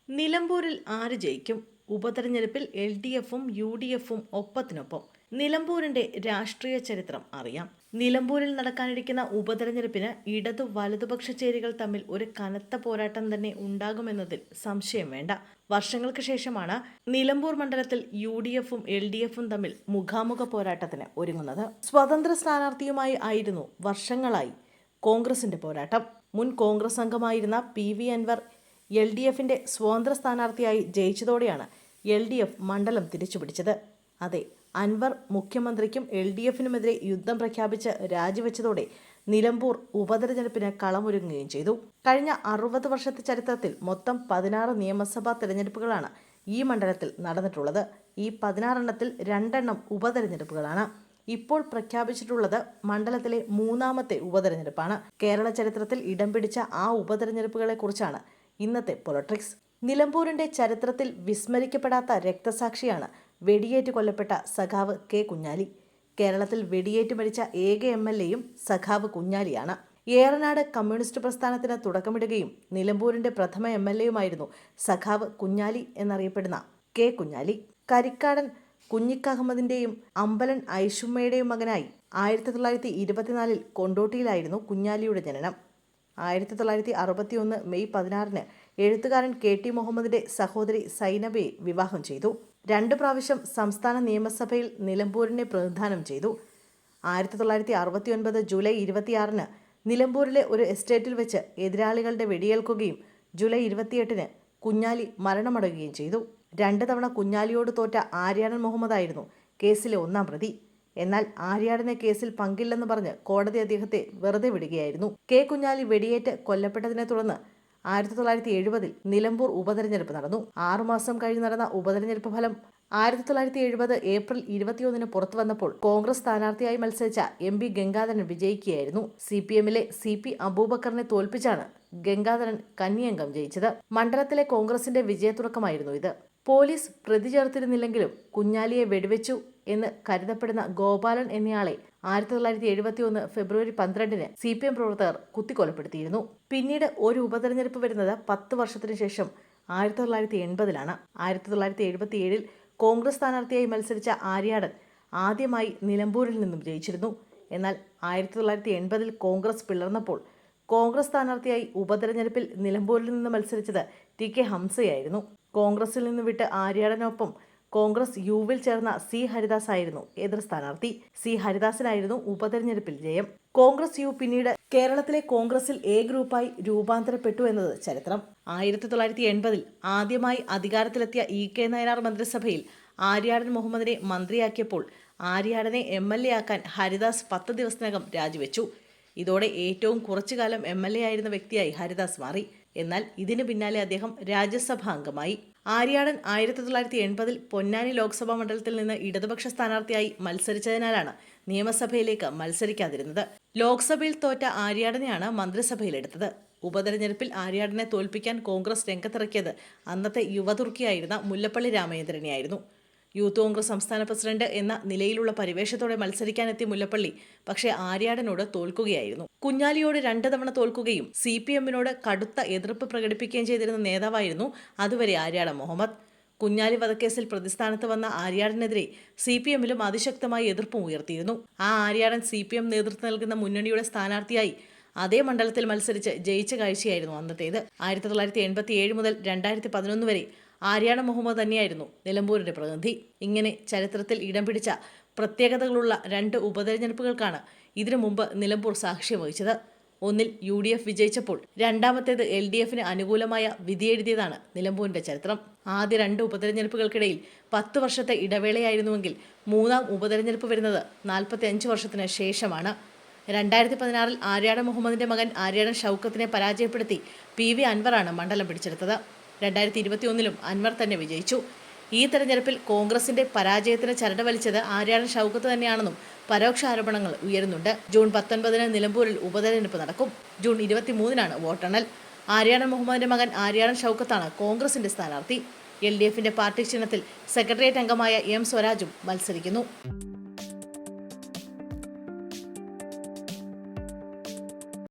നിലമ്പൂരിൽ ആര് ജയിക്കും? ഉപതെരഞ്ഞെടുപ്പിൽ LDFും UDFും ഒപ്പത്തിനൊപ്പം. നിലമ്പൂരിന്റെ രാഷ്ട്രീയ ചരിത്രം അറിയാം. നിലമ്പൂരിൽ നടക്കാനിരിക്കുന്ന ഉപതെരഞ്ഞെടുപ്പിന് ഇടതു വലതുപക്ഷ ചേരികൾ തമ്മിൽ ഒരു കനത്ത പോരാട്ടം തന്നെ ഉണ്ടാകുമെന്നതിൽ സംശയം വേണ്ട. വർഷങ്ങൾക്ക് ശേഷമാണ് നിലമ്പൂർ മണ്ഡലത്തിൽ UDFും LDFും തമ്മിൽ മുഖാമുഖ പോരാട്ടത്തിന് ഒരുങ്ങുന്നത്. സ്വതന്ത്ര സ്ഥാനാർത്ഥിയുമായി ആയിരുന്നു വർഷങ്ങളായി കോൺഗ്രസിന്റെ പോരാട്ടം. മുൻ കോൺഗ്രസ് അംഗമായിരുന്ന PV അൻവർ LDFിന്റെ സ്വതന്ത്ര സ്ഥാനാർത്ഥിയായി ജയിച്ചതോടെയാണ് LDF മണ്ഡലം തിരിച്ചുപിടിച്ചത്. അതെ, അൻവർ മുഖ്യമന്ത്രിക്കും LDFിനുമെതിരെ യുദ്ധം പ്രഖ്യാപിച്ച് രാജിവെച്ചതോടെ നിലമ്പൂർ ഉപതെരഞ്ഞെടുപ്പിന് കളമൊരുങ്ങുകയും ചെയ്തു. കഴിഞ്ഞ 60 വർഷത്തെ ചരിത്രത്തിൽ മൊത്തം 16 നിയമസഭാ തെരഞ്ഞെടുപ്പുകളാണ് ഈ മണ്ഡലത്തിൽ നടന്നിട്ടുള്ളത്. ഈ 16 എണ്ണത്തിൽ 2 എണ്ണം ഉപതെരഞ്ഞെടുപ്പുകളാണ്. ഇപ്പോൾ പ്രഖ്യാപിച്ചിട്ടുള്ളത് മണ്ഡലത്തിലെ 3ാമത്തെ ഉപതെരഞ്ഞെടുപ്പാണ്. കേരള ചരിത്രത്തിൽ ഇടം പിടിച്ച ആ ഉപതെരഞ്ഞെടുപ്പുകളെ കുറിച്ചാണ് ഇന്നത്തെ പൊളിറ്റിക്സ്. നിലമ്പൂരിന്റെ ചരിത്രത്തിൽ വിസ്മരിക്കപ്പെടാത്ത രക്തസാക്ഷിയാണ് വെടിയേറ്റ് കൊല്ലപ്പെട്ട സഖാവ് K. കുഞ്ഞാലി. കേരളത്തിൽ വെടിയേറ്റ് മരിച്ച ഏക MLAയും സഖാവ് കുഞ്ഞാലിയാണ്. ഏറനാട് കമ്മ്യൂണിസ്റ്റ് പ്രസ്ഥാനത്തിന് തുടക്കമിടുകയും നിലമ്പൂരിന്റെ പ്രഥമ MLAയുമായിരുന്നു സഖാവ് കുഞ്ഞാലി എന്നറിയപ്പെടുന്ന K. കുഞ്ഞാലി. കരിക്കാടൻ കുഞ്ഞിക്കഹമ്മദിന്റെയും അമ്പലൻ ഐഷുമ്മയുടെയും മകനായി 1924 കൊണ്ടോട്ടിയിലായിരുന്നു കുഞ്ഞാലിയുടെ ജനനം. 1961 മെയ് 16 എഴുത്തുകാരൻ KT മുഹമ്മദിന്റെ സഹോദരി സൈനബയെ വിവാഹം ചെയ്തു. 2 പ്രാവശ്യം സംസ്ഥാന നിയമസഭയിൽ നിലമ്പൂരിനെ പ്രതിനിധാനം ചെയ്തു. 1969 ജൂലൈ 26 നിലമ്പൂരിലെ ഒരു എസ്റ്റേറ്റിൽ വെച്ച് എതിരാളികളുടെ വെടിയേൽക്കുകയും ജൂലൈ 28 കുഞ്ഞാലി മരണമടയുകയും ചെയ്തു. 2 തവണ കുഞ്ഞാലിയോട് തോറ്റ ആര്യാടൻ മുഹമ്മദായിരുന്നു കേസിലെ 1ാം പ്രതി. എന്നാൽ ആര്യാടനെ കേസിൽ പങ്കില്ലെന്ന് പറഞ്ഞ് കോടതി അദ്ദേഹത്തെ വെറുതെ വിടുകയായിരുന്നു. K. കുഞ്ഞാലി വെടിയേറ്റ് കൊല്ലപ്പെട്ടതിനെ തുടർന്ന് 1970 നിലമ്പൂർ ഉപതെരഞ്ഞെടുപ്പ് നടന്നു. 6 മാസം കഴിഞ്ഞ് നടന്ന ഉപതെരഞ്ഞെടുപ്പ് ഫലം 1970 ഏപ്രിൽ 21 പുറത്തു വന്നപ്പോൾ കോൺഗ്രസ് സ്ഥാനാർത്ഥിയായി മത്സരിച്ച MP ഗംഗാധരൻ വിജയിക്കുകയായിരുന്നു. CPMലെ CP അബൂബക്കറിനെ തോൽപ്പിച്ചാണ് ഗംഗാധരൻ കന്നിയംഗം ജയിച്ചത്. മണ്ഡലത്തിലെ കോൺഗ്രസിന്റെ വിജയത്തുടക്കമായിരുന്നു ഇത്. പോലീസ് പ്രതി ചേർത്തിരുന്നില്ലെങ്കിലും കുഞ്ഞാലിയെ വെടിവെച്ചു എന്ന് കരുതപ്പെടുന്ന ഗോപാലൻ എന്നയാളെ 1971 ഫെബ്രുവരി 12 CPM പ്രവർത്തകർ കുത്തിക്കൊലപ്പെടുത്തിയിരുന്നു. പിന്നീട് ഒരു ഉപതെരഞ്ഞെടുപ്പ് വരുന്നത് 10 വർഷത്തിനു ശേഷം 1980-ലാണ്. 1977 കോൺഗ്രസ് സ്ഥാനാർത്ഥിയായി മത്സരിച്ച ആര്യാടൻ ആദ്യമായി നിലമ്പൂരിൽ നിന്നും ജയിച്ചിരുന്നു. എന്നാൽ 1980 കോൺഗ്രസ് പിളർന്നപ്പോൾ കോൺഗ്രസ് സ്ഥാനാർത്ഥിയായി ഉപതെരഞ്ഞെടുപ്പിൽ നിലമ്പൂരിൽ നിന്ന് മത്സരിച്ചത് TK ഹംസയായിരുന്നു. കോൺഗ്രസിൽ നിന്ന് വിട്ട് ആര്യാടനൊപ്പം കോൺഗ്രസ് യുവിൽ ചേർന്ന C. ഹരിദാസ് ആയിരുന്നു എതിർ സ്ഥാനാർത്ഥി. C. ഹരിദാസിനായിരുന്നു ഉപതെരഞ്ഞെടുപ്പിൽ ജയം. കോൺഗ്രസ് യു പിന്നീട് കേരളത്തിലെ കോൺഗ്രസിൽ A ഗ്രൂപ്പായി രൂപാന്തരപ്പെട്ടു എന്നത് ചരിത്രം. 1980 ആദ്യമായി അധികാരത്തിലെത്തിയ EK നായനാർ മന്ത്രിസഭയിൽ ആര്യാടൻ മുഹമ്മദിനെ മന്ത്രിയാക്കിയപ്പോൾ ആര്യാടനെ MLA ആക്കാൻ ഹരിദാസ് 10 ദിവസത്തിനകം രാജിവെച്ചു. ഇതോടെ ഏറ്റവും കുറച്ചുകാലം MLA ആയിരുന്ന വ്യക്തിയായി ഹരിദാസ് മാറി. എന്നാൽ ഇതിനു പിന്നാലെ അദ്ദേഹം രാജ്യസഭാ അംഗമായി. ആര്യാടൻ 1980 പൊന്നാനി ലോക്സഭാ മണ്ഡലത്തിൽ നിന്ന് ഇടതുപക്ഷ സ്ഥാനാർത്ഥിയായി മത്സരിച്ചതിനാലാണ് നിയമസഭയിലേക്ക് മത്സരിക്കാതിരുന്നത്. ലോക്സഭയിൽ തോറ്റ ആര്യാടനെയാണ് മന്ത്രിസഭയിലെടുത്തത്. ഉപതെരഞ്ഞെടുപ്പിൽ ആര്യാടനെ തോൽപ്പിക്കാൻ കോൺഗ്രസ് രംഗത്തിറക്കിയത് അന്നത്തെ യുവതുർക്കിയായിരുന്ന മുല്ലപ്പള്ളി രാമചന്ദ്രനെയായിരുന്നു. യൂത്ത് കോൺഗ്രസ് സംസ്ഥാന പ്രസിഡന്റ് എന്ന നിലയിലുള്ള പരിവേഷത്തോടെ മത്സരിക്കാനെത്തിയ മുല്ലപ്പള്ളി പക്ഷേ ആര്യാടനോട് തോൽക്കുകയായിരുന്നു. കുഞ്ഞാലിയോട് 2 തവണ തോൽക്കുകയും CPMനോട് കടുത്ത എതിർപ്പ് പ്രകടിപ്പിക്കുകയും ചെയ്തിരുന്ന നേതാവായിരുന്നു അതുവരെ ആര്യാടൻ മുഹമ്മദ്. കുഞ്ഞാലി വധക്കേസിൽ പ്രതിസ്ഥാനത്ത് വന്ന ആര്യാടനെതിരെ CPMലും അതിശക്തമായി എതിർപ്പും ഉയർത്തിയിരുന്നു. ആ ആര്യാടൻ CPM നേതൃത്വം നൽകുന്ന മുന്നണിയുടെ സ്ഥാനാർത്ഥിയായി അതേ മണ്ഡലത്തിൽ മത്സരിച്ച് ജയിച്ച കാഴ്ചയായിരുന്നു അന്നത്തേത്. 1987 മുതൽ 2011 വരെ ആര്യാടൻ മുഹമ്മദ് തന്നെയായിരുന്നു നിലമ്പൂരിന്റെ പ്രതിനിധി. ഇങ്ങനെ ചരിത്രത്തിൽ ഇടം പിടിച്ച പ്രത്യേകതകളുള്ള 2 ഉപതെരഞ്ഞെടുപ്പുകൾക്കാണ് ഇതിനു മുമ്പ് നിലമ്പൂർ സാക്ഷ്യം വഹിച്ചത്. ഒന്നിൽ UDF വിജയിച്ചപ്പോൾ രണ്ടാമത്തേത് LDFന് അനുകൂലമായ വിധിയെഴുതിയതാണ് നിലമ്പൂരിന്റെ ചരിത്രം. ആദ്യ 2 ഉപതെരഞ്ഞെടുപ്പുകൾക്കിടയിൽ 10 വർഷത്തെ ഇടവേളയായിരുന്നുവെങ്കിൽ 3ാം ഉപതെരഞ്ഞെടുപ്പ് വരുന്നത് 45 വർഷത്തിന് ശേഷമാണ്. 2016 ആര്യാടൻ മുഹമ്മദിന്റെ മകൻ ആര്യാടൻ ഷൗക്കത്തിനെ പരാജയപ്പെടുത്തി PV അൻവറാണ് മണ്ഡലം പിടിച്ചെടുത്തത്. 2021 അൻവർ തന്നെ വിജയിച്ചു. ഈ തെരഞ്ഞെടുപ്പിൽ കോൺഗ്രസിന്റെ പരാജയത്തിന് ചരട് വലിച്ചത് ആര്യാടൻ ഷൗക്കത്ത് തന്നെയാണെന്നും പരോക്ഷ ആരോപണങ്ങൾ ഉയരുന്നുണ്ട്. ജൂൺ 19 നിലമ്പൂരിൽ ഉപതെരഞ്ഞെടുപ്പ് നടക്കും. ജൂൺ 23 വോട്ടെണ്ണൽ. ആര്യാടൻ മുഹമ്മദിന്റെ മകൻ ആര്യാടൻ ഷൗക്കത്താണ് കോൺഗ്രസിന്റെ സ്ഥാനാർത്ഥി. LDFിന്റെ പാർട്ടി ചിഹ്നത്തിൽ സെക്രട്ടേറിയറ്റ് അംഗമായ M. സ്വരാജും മത്സരിക്കുന്നു.